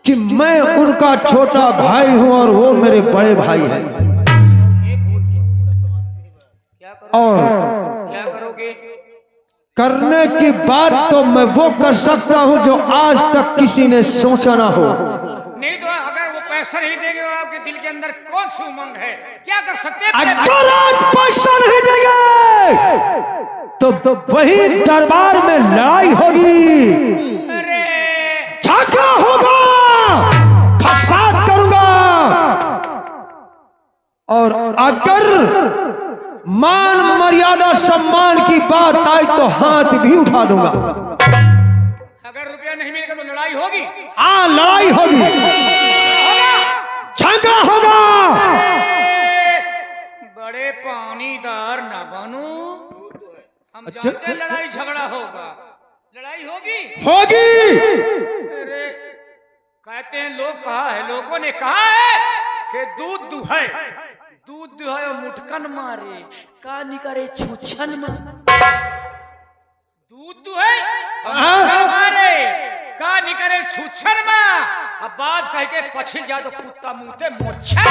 कि मैं उनका छोटा भाई हूं और वो मेरे बड़े भाई हैं। और क्या करोगे? करने की बात तो मैं वो कर सकता हूं जो आज तक किसी ने सोचा ना हो। नहीं तो अगर वो पैसा नहीं देंगे और आपके दिल के अंदर कौन सी उमंग है, क्या कर सकते हैं? अगर आज पैसा नहीं देंगे तो वही दरबार में लड़ाई होगी, अरे झगड़ा होगा, फसाद करूंगा। और अगर मान मर्यादा सम्मान की बात आई तो हाथ भी उठा दूंगा। अगर रुपया नहीं मिलेगा तो लड़ाई होगी। हाँ, लड़ाई होगी, झगड़ा होगा। बड़े पानीदार न बनो, हम अच्छा? जानते हैं लड़ाई झगड़ा होगा, लड़ाई होगी होगी। अरे कहते हैं, लोगों ने कहा है कि दूध दुहाए और मुटकन मारे, कानी करे छुछन में। दूध दुहाए और मुटकन मारे, कानी करे छुछन में। अब बात कह के पछिल जा तो कुत्ता मुंहते मोछन।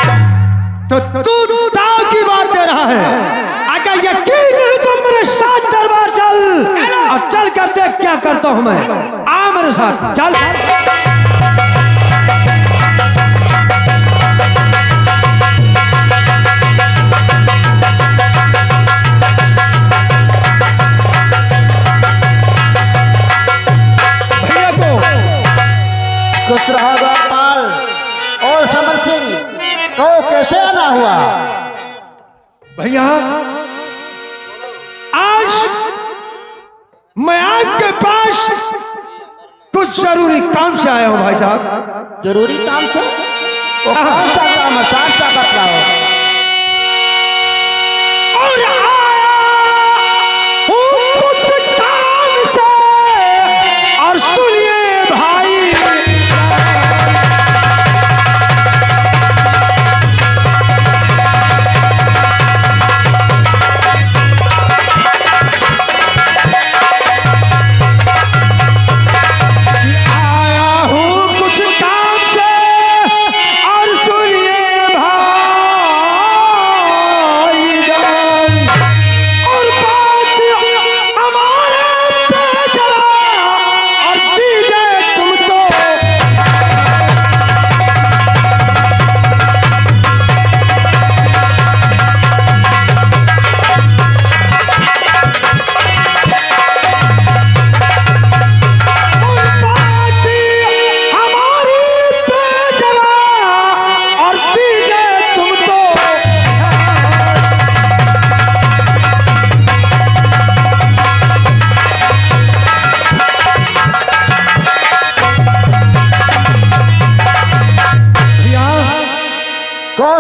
तो तू दाव की बात दे रहा है। अगर यकीन नहीं तो मेरे साथ दरबार चल और चल कर देख क्या करता हूं मैं। आ मेरे साथ चल। भैया को खुश रहो गोपाल। और समर सिंह तो कैसे आना हुआ? भैया, आज मैं आपके पास कुछ जरूरी काम से आया हूं भाई साहब। जरूरी काम से? वो कौन सा काम है? साफ साफ बतलाओ। और आया हूं कुछ काम से, और सुनिए भाई,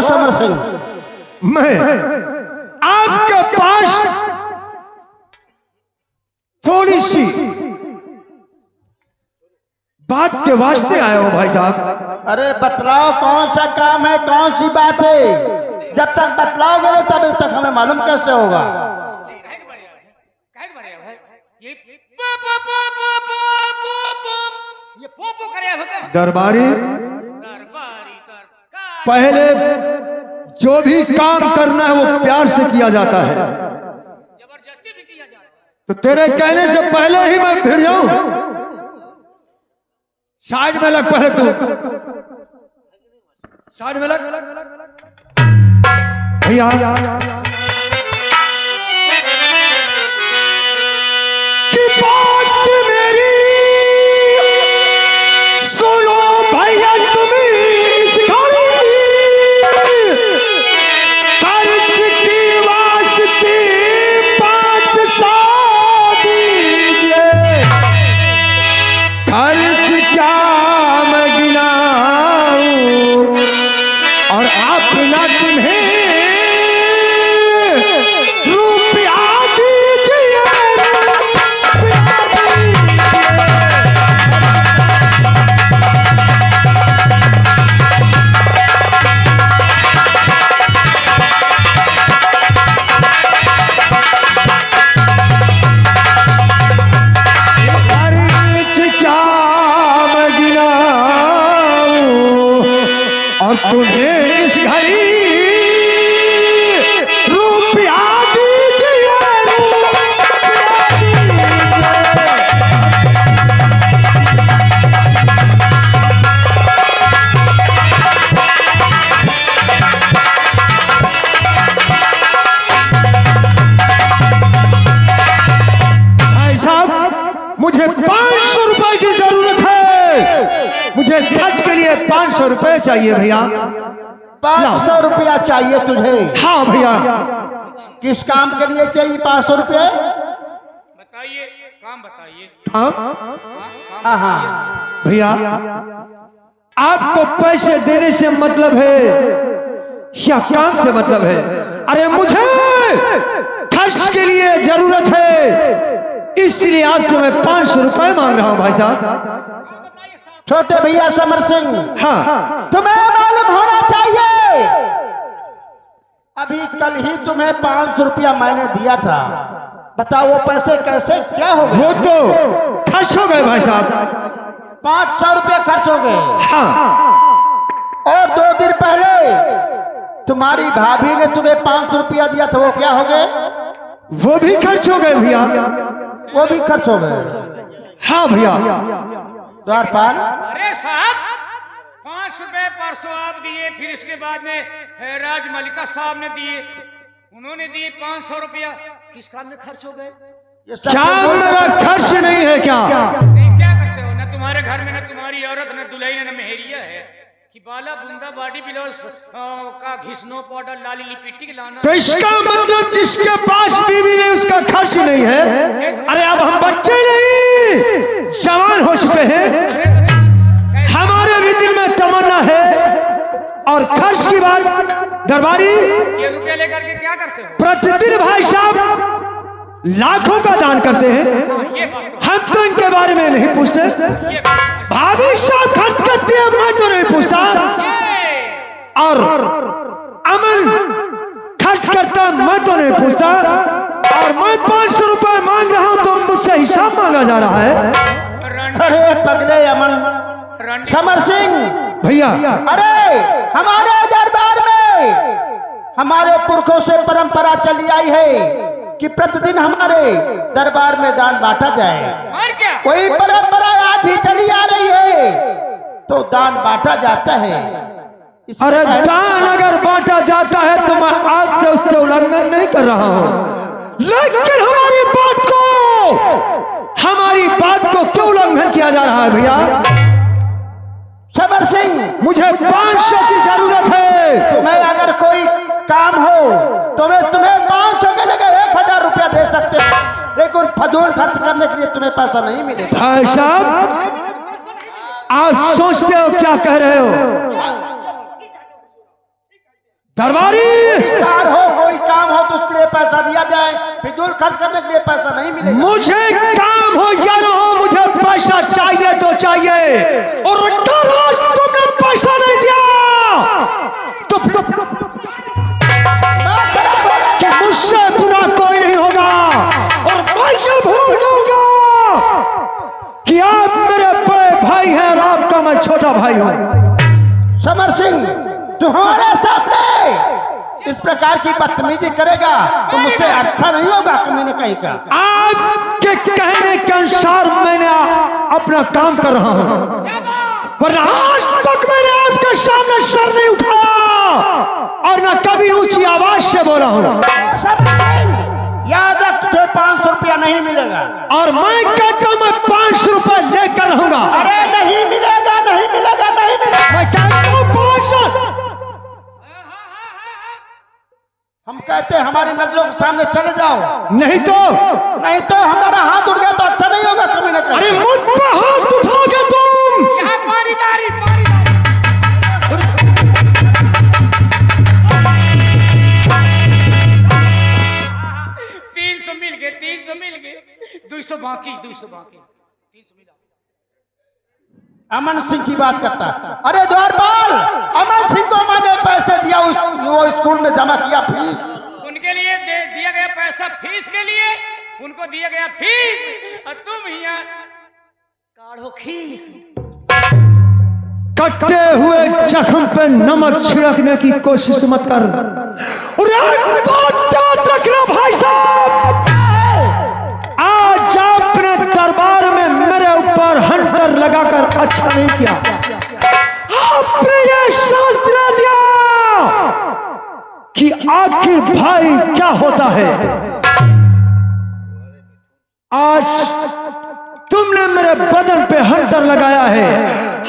समर सिंह, मैं आपके पास थोड़ी सी बात के वास्ते आया हूं भाई साहब। अरे बतलाओ कौन सा काम है, कौन सी बात है? जब तक बतलाओगे नहीं तब तक हमें मालूम कैसे होगा? दरबारी, पहले जो भी काम करना है वो प्यार से किया जाता है, जबरदस्ती भी किया जाता है। तो तेरे कहने से पहले ही मैं भिड़ जाऊं। साइड में लग, पहले तू साइड में लग भैया। की बात मेरी सुनो भैया, तुम इस घड़ी खर्च की वास्ते 500 दीजिए। खर्च क्या मैं गिनाऊं और अपना तुम्हें और तुम्हें इस घड़ी रुपया दीजिए, रुपया दीजिए। भाई साहब, मुझे 500 रुपए की जरूरत है। मुझे खर्च के लिए 500 रुपए चाहिए भैया। 500 रुपया चाहिए तुझे? हाँ भैया। किस काम के लिए चाहिए 500 रुपये? बताइए, काम बताइए। हाँ हाँ भैया, आपको पैसे देने से मतलब है या काम से मतलब है? अरे मुझे खर्च के लिए जरूरत है, इसलिए आपसे मैं 500 रुपए मांग रहा हूँ भाई साहब। छोटे भैया समर सिंह, हाँ, तुम्हें मालूम होना चाहिए, अभी कल ही तुम्हें 500 रुपया मैंने दिया था। बताओ वो पैसे कैसे क्या हो गए? वो तो खर्च हो गए भाई साहब। 500 रुपया खर्च हो गए। हाँ, और 2 दिन पहले तुम्हारी भाभी ने तुम्हें 500 रुपया दिया था, वो क्या हो गए? वो भी खर्च हो गए भैया। वो भी खर्च हो गए। हाँ भैया। द्वारपाल, अरे साहब, 5 रुपए परसों आप दिए, फिर इसके बाद में राज मलिका साहब ने दिए, उन्होंने दिए 500 रुपया। किस काम में खर्च हो गए? ये सब क्या मेरा खर्च नहीं है क्या? नहीं, क्या करते हो? न तुम्हारे घर में न तुम्हारी औरत, न दुल्हन, न मेहरिया है कि बाला बूंदा बॉडी बिलोस का घिसनो पाउडर लाली लिपिटी के लाना। तो इसका मतलब जिसके पास बीवी नहीं उसका खर्च नहीं है। अरे अब हम बच्चे नहीं, जवान हो चुके हैं, हमारे भी दिल में तमन्ना है। और खर्च की बात दरबारी, ये रुपया लेकर के क्या करते हो? प्रतिदिन भाई साहब लाखों का दान करते हैं। ये बात तो, हम तो इनके बारे में नहीं पूछते। ये बात भाभी साहब खर्च करते हैं, मैं तो नहीं पूछता। और अमन खर्च करता, मैं तो नहीं पूछता। और मैं 500 रुपए मांग रहा हूं तो मुझसे हिसाब मांगा जा रहा है। अरे पगले अमन समर सिंह भैया, अरे हमारे दरबार में हमारे पुरखों से परंपरा चली आई है कि प्रतिदिन हमारे दरबार में दान बांटा जाए। और क्या? कोई परंपरा आज भी चली आ रही है तो दान बांटा जाता है। अरे दान अगर बांटा जाता है तो मैं आज से उससे उल्लंघन नहीं कर रहा हूं, लेकिन हमारी बात को क्यों उल्लंघन किया जा रहा है भैया? समर सिंह, मुझे 500 की जरूरत है। तुम्हें अगर कोई काम हो तो मैं तुम्हें 500 के जगह 1000 रुपया दे सकते हो, लेकिन फजूल खर्च करने के लिए तुम्हें पैसा नहीं मिलेगा। भाई साहब, आप सोचते हो क्या कह रहे हो? दरबारी, कार हो, कोई काम हो तो उसके लिए पैसा दिया जाए, फिजूल खर्च करने के लिए पैसा नहीं मिलेगा। मुझे काम हो या ना हो, मुझे पैसा चाहिए तो चाहिए। और अगर आज तुमने पैसा नहीं दिया तो कि मुझसे बुरा कोई नहीं होगा। और मैं ये भूल जाऊंगा कि आप मेरे बड़े भाई हैं और आपका मैं छोटा भाई हूं। समर सिंह, तुम्हारे सामने इस प्रकार की बदतमीजी करेगा तो मुझसे अच्छा नहीं होगा कहीं न कहीं का। आपके कहने के अनुसार मैंने अपना काम कर रहा हूं, वरना आज तक मैंने आपके सामने सर नहीं उठाया और न कभी ऊंची आवाज से बोला हूं। याद रख, तुझे 500 रुपया नहीं मिलेगा। और मैं कहता हूं मैं 500 रुपए लेकर रहूंगा। अरे नहीं मिलेगा, नहीं मिलेगा, नहीं मिलेगा। मैं कहता हूं 500। हम कहते हैं हमारी नजरों के सामने चले जाओ, नहीं तो हमारा हाथ उठ गया तो अच्छा नहीं होगा कभी न कभी। अरे मुझ पर हाथ उठाओगे तुम। यहाँ पानीदारी 300 मिल गए, 300 मिल गए, 200 बाकी, 200 बाकी, 300 मिला। अमन सिंह की बात करता है। अरे द्वारपाल, अमन सिंह को मैंने पैसे दिया, वो स्कूल में जमा किया फीस। उनके लिए दिया गया पैसा फीस के लिए, उनको दिया गया फीस, और तुम यहाँ काढ़ो खीस। कटे हुए जख्म पे नमक छिड़कने की कोशिश मत कर। और एक बात याद रखना भाई साहब, आज आपने दरबार में मेरे ऊपर हंटर लगाकर अच्छा नहीं किया। आपने ये एहसास दिला दिया कि आखिर भाई क्या होता है। आज तुमने मेरे बदन पे हंटर लगाया है।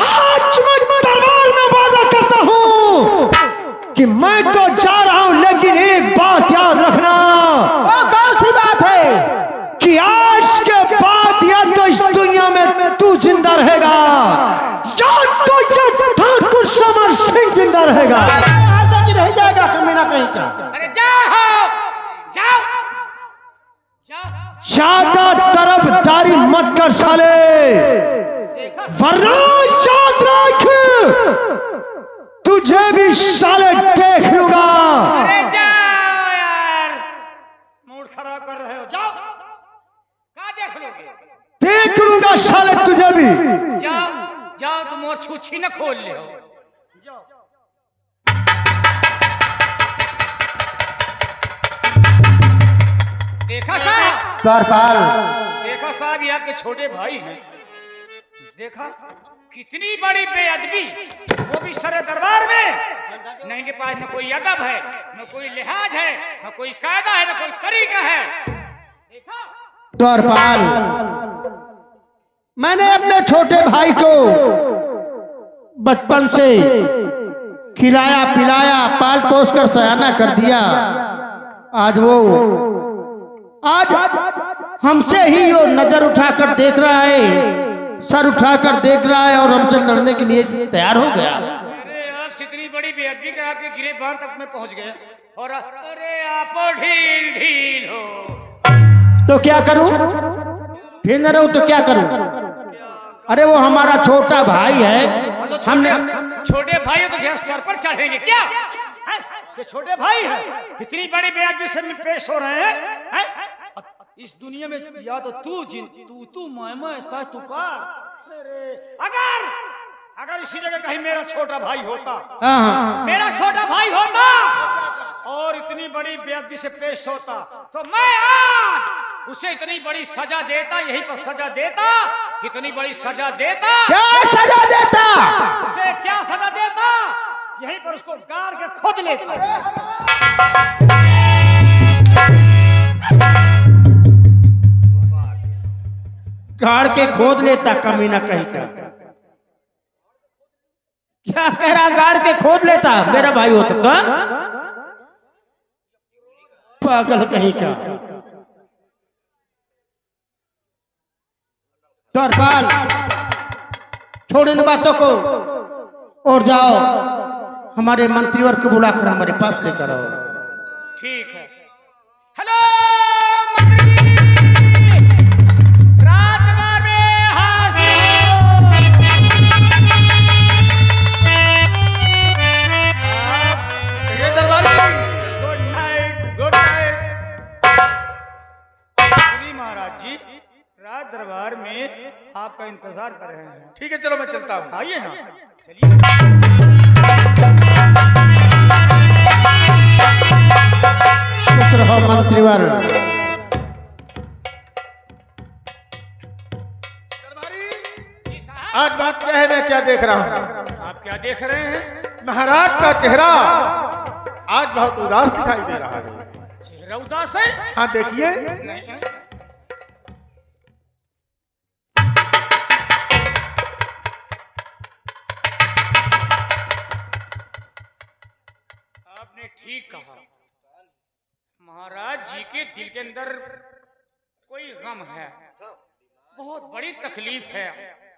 आज मैं दरबार में वादा करता हूं कि मैं तो जा रहा हूं, लेकिन एक बात याद रखना। वो कौन सी बात है? कि आज के बाद या तो इस दुनिया में तू जिंदा रहेगा या तो ये ठाकुर समर सिंह जिंदा रहेगा। ऐसा कि रह जाएगा कमीना कहीं का। अरे जाओ जाओ जाओ, ज्यादा तरफदारी मत कर साले, वरना याद रख तुझे भी साले देख लूंगा। अरे जाओ यार, मूड खराब कर रहे हो। जाओ, क्या देख लोगे? देख लूंगा साले तुझे भी। जाओ जाओ, तुम और छूछी न खोल ले हो। जाओ। देखा साहब, द्वारपाल, देखा साहब, यहाँ के छोटे भाई हैं। देखा कितनी बड़ी बेअदबी, वो भी सरे दरबार में। न इनके पास न कोई अदब है, न कोई लिहाज है, न कोई कायदा है, न कोई तरीका है। देखा द्वारपाल, मैंने अपने छोटे भाई को बचपन से खिलाया पिलाया पाल पोस कर सयाना कर दिया। आज हमसे ही वो नजर उठाकर देख रहा है, सर उठाकर देख रहा है और हमसे लड़ने के लिए तैयार हो गया। अरे आप इतनी बड़ी बेअदबी कर आपके गिरे बांध तक में पहुंच गए। और अरे आप ढील ढील हो तो क्या करूं? फिर न रहूं तो क्या करूं? अरे वो हमारा छोटा भाई है। हमने छोटे भाई तो क्या सर पर चढ़ेंगे क्या? हैं? ये छोटे भाई हैं, इतनी बड़ी बेअदबी से पेश हो रहे हैं। इस दुनिया में या तो तू मैं तुका। अगर इसी जगह कहीं मेरा छोटा भाई होता, मेरा छोटा भाई होता और इतनी बड़ी बेअदबी से पेश होता, तो मैं आज उसे इतनी बड़ी सजा देता, यहीं पर सजा देता, इतनी बड़ी सजा देता। क्या सजा देता? उसे क्या सजा देता? यहीं पर उसको गाड़ के खोद लेता। गाड़ के खोद लेता कमीना कहीं का। क्या कह रहा? गाड़ के खोद लेता? मेरा भाई होता का? पागल कहीं का। द्वारपाल, छोड़ इन बातों को और जाओ हमारे मंत्रीवर को बुलाकर हमारे पास लेकर आओ। ठीक है। हेलो मंत्री, रात में हाजिर ये दरबार में। Good night. Good night. Shri Maharaj ji, रात दरबार में आपका इंतजार कर रहे हैं। ठीक है, चलो मैं चलता हूँ। आइए ना, चलिए। खुश रहो मंत्रीवर। आज बात क्या है? मैं क्या देख रहा हूँ? आप क्या देख रहे हैं? महाराज का चेहरा आज बहुत उदास दिखाई दे रहा है। चेहरा उदास है? हाँ देखिए। नहीं। आपने ठीक कहा। महाराज जी के दिल के अंदर कोई गम है, बहुत बड़ी तकलीफ है।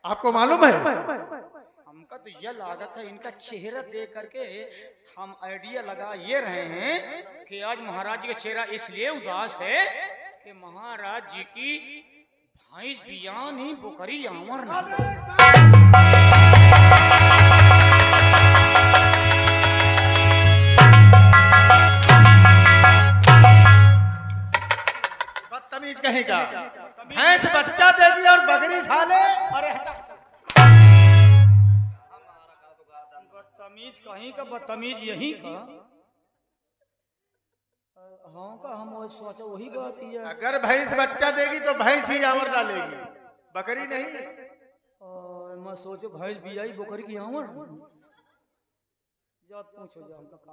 आपको मालूम है? हमका तो यह लागत है, इनका चेहरा देख करके हम आइडिया लगा ये रहे हैं कि आज महाराज जी का चेहरा इसलिए उदास है कि महाराज जी की भैंस बियान ही बुकरी आवर बदतमीज कहेगा। भैंस बच्चा देगी और बकरी साले। अरे तमीज कहीं का बदतमीज यहीं का। हाँ का हम वो सोचा वही बात ही है। अगर भैंस बच्चा देगी तो भैंस ही आवर डालेगी, बकरी नहीं। और मैं सोचो भैंस भी आई बकरी की आवर जा पूछो जा उनका का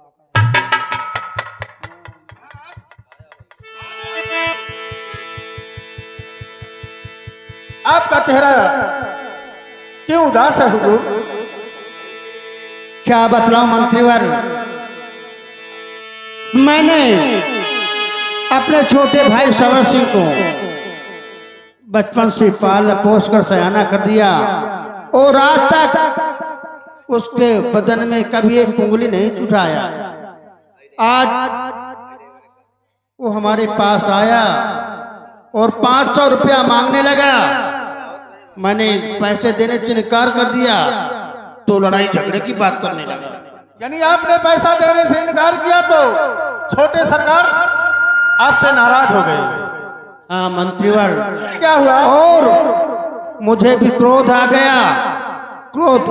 आपका चेहरा क्यों उदास है हुजूर? क्या बतलाऊं मंत्रीवर, मैंने अपने छोटे भाई सवर सिंह को बचपन से पाल पोस कर सयाना कर दिया और आज तक उसके बदन में कभी एक उंगली नहीं चुटाया। आज वो हमारे पास आया और 500 रुपया मांगने लगा। मैंने पैसे देने से इनकार कर दिया तो लड़ाई झगड़े की बात करने लगा। यानी आपने पैसा देने से इनकार किया तो छोटे सरकार आपसे नाराज हो गए। हाँ मंत्रीवर, क्या हुआ? और मुझे भी क्रोध आ गया। क्रोध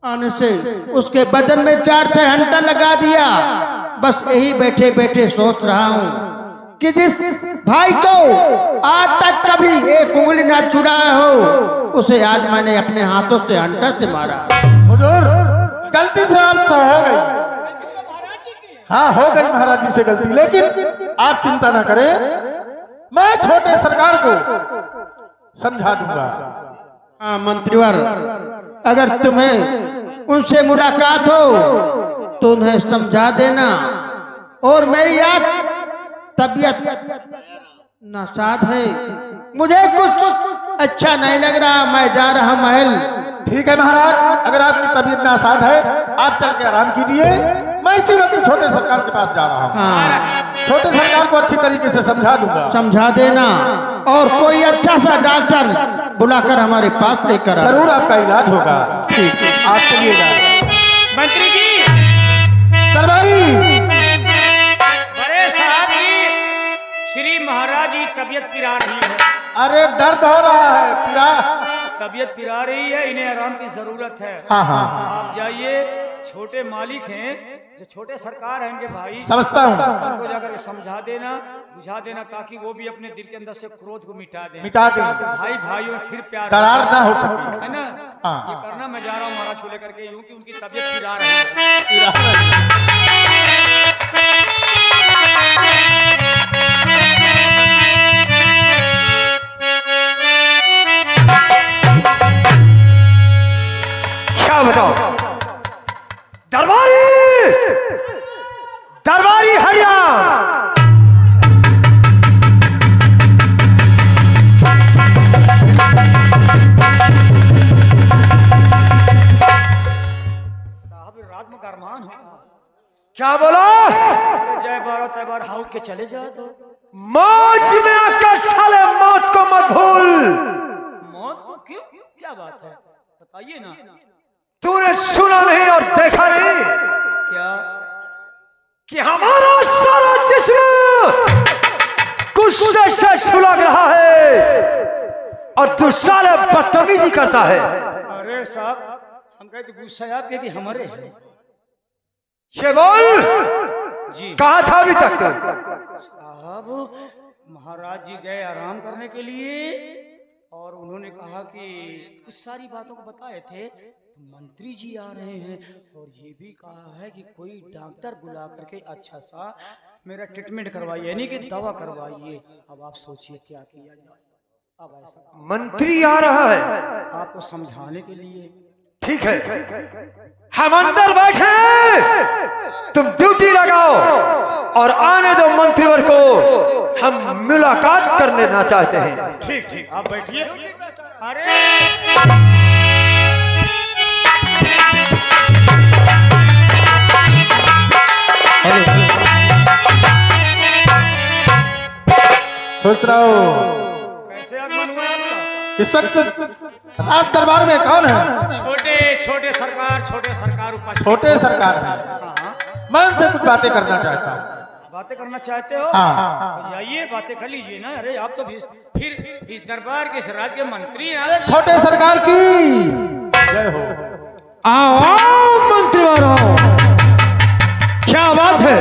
आने से उसके बदन में 4-6 घंटा लगा दिया। बस यही बैठे बैठे सोच रहा हूँ कि जिस भाई को आज तक कभी एक उंगली ना चुराया हो, उसे आज मैंने अपने हाथों से अंटा से मारा। हुजूर, गलती से आपसे हो गई। हाँ, हो गई महाराज जी से गलती, लेकिन आप चिंता ना करें, मैं छोटे सरकार को समझा दूंगा। हाँ मंत्रीवर, अगर तुम्हें उनसे मुलाकात हो तो उन्हें समझा देना। और मेरी आज तबीयत नासाज है, मुझे कुछ अच्छा नहीं लग रहा, मैं जा रहा महल। ठीक है महाराज, अगर आपकी तबीयत नासाज है आप चल के आराम कीजिए, मैं इसी वक्त छोटे सरकार के पास जा रहा हूँ। हाँ छोटे सरकार को अच्छी तरीके से समझा दूंगा। समझा देना और कोई अच्छा सा डॉक्टर बुलाकर हमारे पास लेकर आ। जरूर आपका इलाज होगा। ठीक है। आप चलिएगा। मंत्री जी, दरबारी, बड़े साहब जी, श्री महाराज जी तबीयत पिरा रही है। अरे दर्द हो रहा है, पिरा। तबीयत पिरा रही है, इन्हें आराम की जरूरत है। हाँ हाँ, आप जाइए, छोटे मालिक हैं, जो छोटे सरकार हैं इनके भाई, समझता हूँ। उनको जाकर के समझा देना, बुझा देना, ताकि वो भी अपने दिल के अंदर से क्रोध को मिटा दें। मिटा देंगे, भाई भाइयों फिर प्यार दरार ना हो सके, है ना। हाँ। ये करना, मैं जा रहा हूँ महाराज को लेकर के, यूं कि उनकी तबीयत पिरा रही है। क्या बताओ? दरबारी, दरबारी हरियाण, साहब रात में गरमान हो। क्या बोला? जय बारह तय बार हाउ के चले जाओ तो मौज में आकर साले मौत को मत भूल। मौत को क्यों? क्या बात है, बताइए ना। तूने सुना नहीं और देखा नहीं क्या? कि हमारा सारा जिस्म गुस्से से सुलग रहा है और तू साले बदतमीजी करता है। अरे साहब, हम कहते गुस्सा आपके कि हमारे है। ये बोल, जी कहाँ था अभी तक तू? साहब, महाराज जी गए आराम करने के लिए और उन्होंने कहा कि कुछ सारी बातों को बताए थे, तो मंत्री जी आ रहे हैं और ये भी कहा है कि कोई डॉक्टर बुला करके अच्छा सा मेरा ट्रीटमेंट करवाइए, यानी कि दवा करवाइए। अब आप सोचिए क्या किया जाए। अब ऐसा मंत्री आ रहा है, आपको समझाने के लिए। ठीक है, हम अंदर बैठे, तुम ड्यूटी लगाओ और आने दो मंत्रीवर को, हम मुलाकात करने ना चाहते हैं। ठीक ठीक, आप बैठिए। अरे खुश रहो। कैसे आगमन हुआ आपका? इस वक्त राज दरबार में कौन है? छोटे छोटे सरकार ऊपर। छोटे सरकार में हाँ, मैं उनसे कुछ बातें करना चाहता हूँ। बातें करना चाहते हो? हाँ। तो जाइए, बातें कर लीजिए ना। अरे आप तो फिर इस दरबार के, इस राज्य के मंत्री हैं। अरे छोटे सरकार की जय हो। आओ आ रहा हूं। क्या बात है?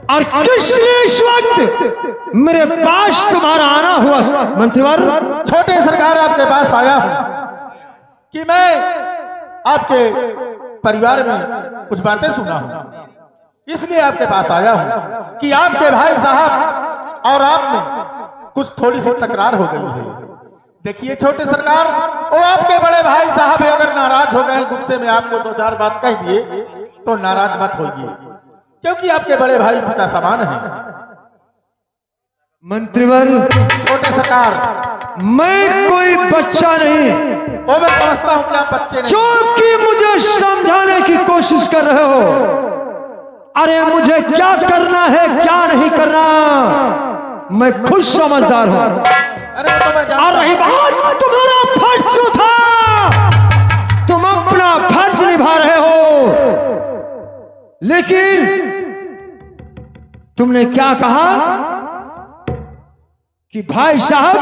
और किसने इस वक्त मेरे पास तुम्हारा आना हुआ? मंत्रीवर, छोटे सरकार आपके पास आया हूं कि मैं आपके परिवार में कुछ बातें सुना हूं, इसलिए आपके पास आया हूं कि आपके भाई साहब और आप में कुछ थोड़ी सी तकरार हो गई है। देखिए छोटे सरकार, वो आपके बड़े भाई साहब अगर नाराज हो गए, गुस्से में आपको दो चार बात कह दिए तो नाराज मत होइए, क्योंकि आपके बड़े भाई पिता समान हैं। मंत्रीवर, छोटे सरकार, मैं कोई बच्चा नहीं, वो मैं समझता हूं कि आप बच्चे नहीं, जो कि मुझे समझाने की कोशिश कर रहे हो। अरे मुझे क्या करना है क्या नहीं करना मैं खुद समझदार हूं। अरे वो तो मैं जानता और रही बात तुम्हारा फर्ज जो था, तुम अपना फर्ज निभा रहे हो, लेकिन तुमने क्या कहा कि भाई साहब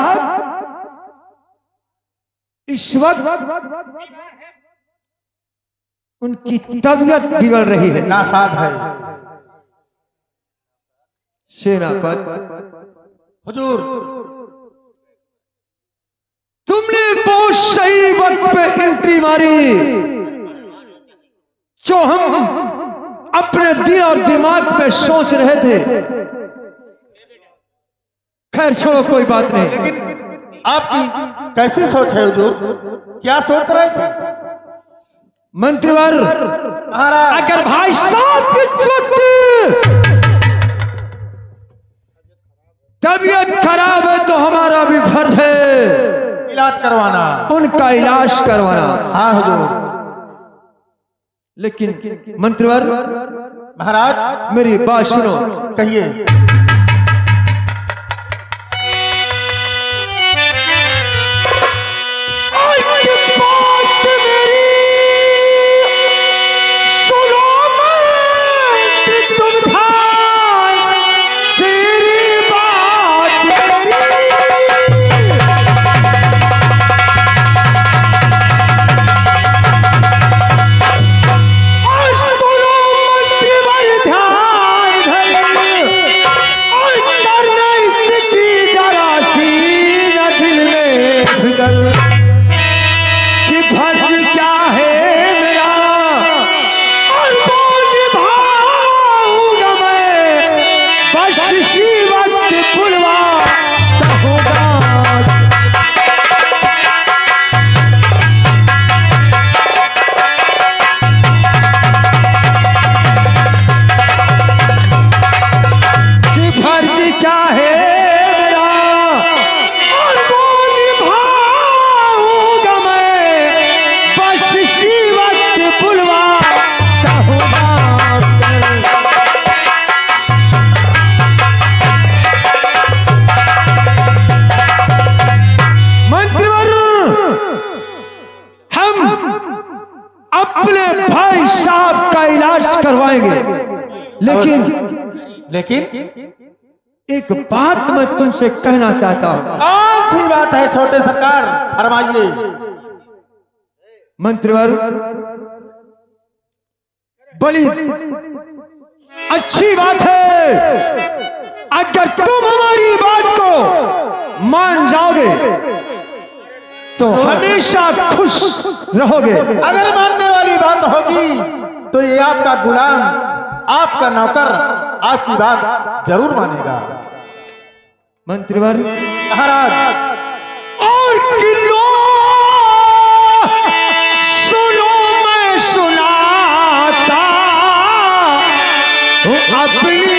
इस वक्त उनकी तबीयत बिगड़ रही है, नासाद है। सेनापति हुजूर, तुमने बहुत सही वक्त पे एंट्री मारी। जो हम अपने दिल और दिमाग में सोच रहे थे, खैर छोड़ो, कोई बात नहीं। लेकिन आपकी कैसी सोच है हुजूर? क्या सोच रहे थे? मंत्रीवर, महाराज, अगर भाई साहब इस वक्त तबीयत खराब है तो हमारा भी फर्ज है इलाज करवाना, उनका इलाज करवाना। हाँ हुजूर। लेकिन मंत्रीवर, महाराज, मेरी बात सुनो। कहिए। लेकिन एक बात मैं तुमसे कहना चाहता हूं। कौन सी बात है छोटे सरकार? फरमाइए। मंत्रीवर, बड़ी अच्छी बात है अगर तुम हमारी बात को मान जाओगे तो हमेशा खुश रहोगे। अगर मानने वाली बात होगी तो ये आपका गुलाम, आपका नौकर आपकी बात जरूर मानेगा। मंत्रीवर, महाराज, और किलो सुनो मैं सुनाता हूँ अपनी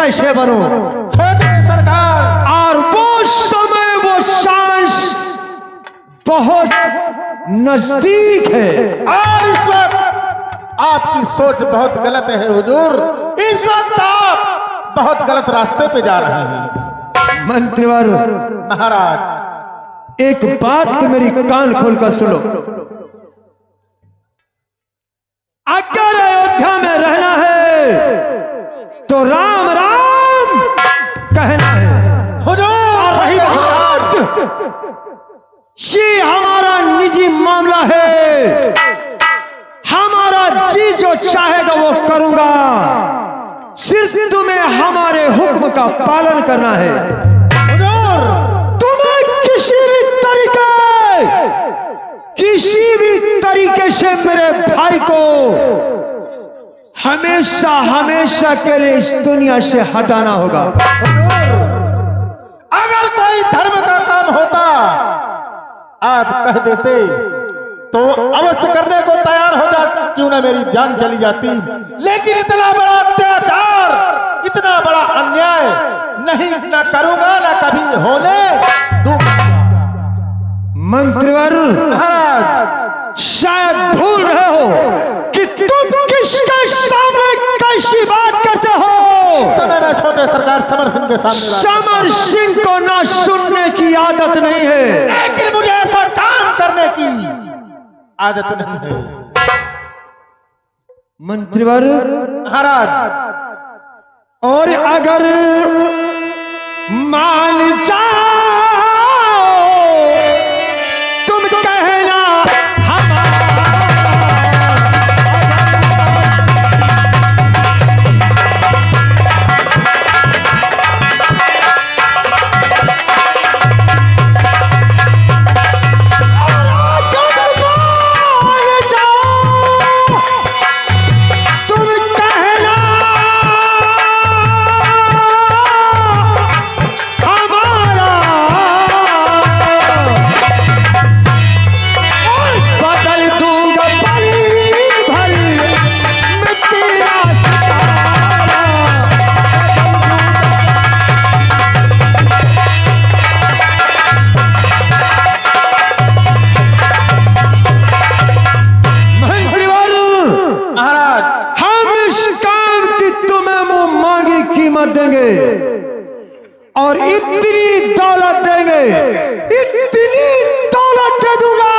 कैसे बनूं? छोटे सरकार, और वो समय वो सांस बहुत नजदीक है। और इस वक्त आपकी सोच बहुत गलत है हुजूर। इस वक्त आप बहुत गलत रास्ते पे जा रहे हैं। मंत्रीवर, महाराज, एक बात मेरी कान खोलकर सुनो। अगर अयोध्या में रहना है तो राम राम कहना है। हुजूर, और रही बात, ये हमारा निजी मामला है, हमारा जी जो चाहेगा वो करूंगा, सिर्फ तुम्हें हमारे हुक्म का पालन करना है। हुजूर, तुम्हें किसी भी तरीके से मेरे भाई को हमेशा हमेशा के लिए इस दुनिया से हटाना होगा। अगर कोई धर्म का काम होता आप कह देते तो अवश्य करने को तैयार हो जा, क्यों ना मेरी जान चली जाती। लेकिन इतना बड़ा अत्याचार, इतना बड़ा अन्याय नहीं, ना करूंगा, ना कभी होने दूंगा। मंत्रीवर, महाराज, शायद भूल रहे हो कि तुम किसके सामने कैसी बात करते हो। समय में छोटे सरकार समर सिंह के सामने समर सिंह को ना सुनने की आदत नहीं है, लेकिन मुझे ऐसा काम करने की आदत नहीं है। मंत्रीवर, महाराज, और अगर मान जाओ तुम कहना देंगे और इतनी दौलत देंगे, इतनी दौलत दे दूंगा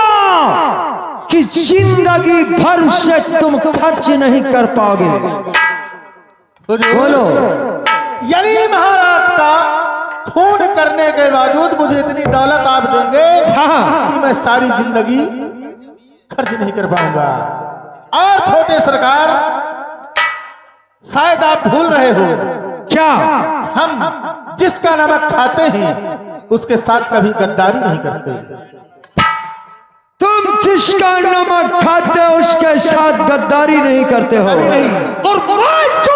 कि जिंदगी भर से तुम खर्च नहीं कर पाओगे। बोलो, यानी महाराज का खून करने के बावजूद मुझे इतनी दौलत आप देंगे कि मैं सारी जिंदगी खर्च नहीं कर पाऊंगा। और छोटे सरकार, शायद आप भूल रहे हो, क्या हम जिसका नमक खाते हैं उसके साथ कभी गद्दारी नहीं करते। तुम जिसका नमक खाते हो उसके साथ गद्दारी नहीं करते हो। कभी नहीं। और मैं जो